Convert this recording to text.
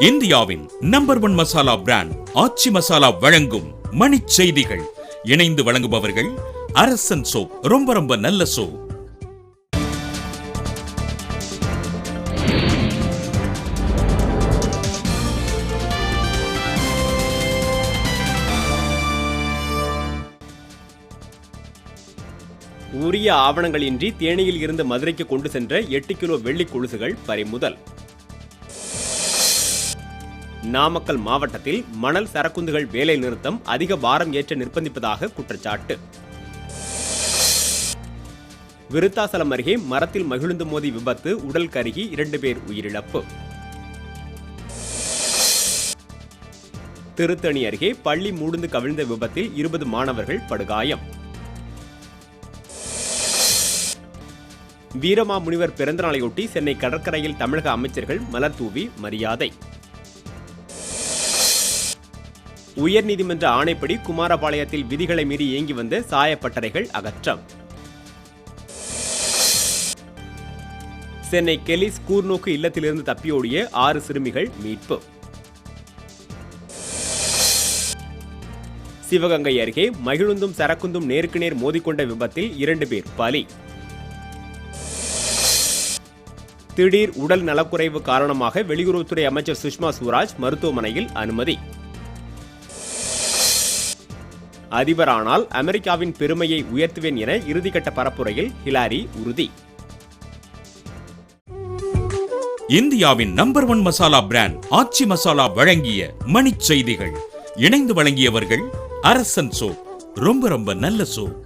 இந்தியாவின் number 1 masala brand ஆச்சி மசாலா வழங்கும் மணிச் செய்திகள். இணைந்து வழங்குபவர்கள் அரசன் சோப். ரொம்ப நல்ல சோப். உரிய ஆவணங்களின்றி தேனியில் இருந்து மதுரைக்கு கொண்டு சென்ற 8 கிலோ வெள்ளி கொலுசுகள் பறிமுதல். நாமக்கல் மாவட்டத்தில் மணல் சரக்குந்துகள் வேலை நிறுத்தம் அதிக பாரம் ஏற்ற நிர்பந்திப்பதாக குற்றச்சாட்டு. விருத்தாசலம் அருகே மரத்தில் மகிழுந்து மோதி விபத்து, உடல் கருகி 2 பேர் உயிரிழப்பு. திருத்தணி அருகே பள்ளி மூடுந்து கவிழ்ந்த விபத்தில் 20 மாணவர்கள் படுகாயம். வீரமாமுனிவர் பிறந்தநாளையொட்டி சென்னை கடற்கரையில் தமிழக அமைச்சர்கள் மலர் தூவி மரியாதை. உயர்நீதிமன்ற ஆணைப்படி குமாரபாளையத்தில் விதிகளை மீறி இயங்கி வந்த சாயப்பட்டறைகள் அகற்றம். சென்னை கெலிஸ் கூர்நோக்கு இல்லத்திலிருந்து தப்பியோடிய 6 சிறுமிகள் மீட்பு. சிவகங்கை அருகே மகிழுந்தும் சரக்குந்தும் நேருக்கு நேர் மோதிக்கொண்ட விபத்தில் 2 பேர் பலி. திடீர் உடல் நலக்குறைவு காரணமாக வெளியுறவுத்துறை அமைச்சர் சுஷ்மா சுவராஜ் மருத்துவமனையில் அனுமதி. அதிபரானால் அமெரிக்காவின் பெருமையை உயர்த்துவேன் என இறுதிக்கட்ட பரப்புரையில் ஹிலாரி உறுதி. இந்தியாவின் நம்பர் 1 மசாலா பிராண்ட் ஆச்சி மசாலா வழங்கிய மணிச் செய்திகள். இணைந்து வழங்கியவர்கள் அரசன் சோப். ரொம்ப நல்ல சோப்.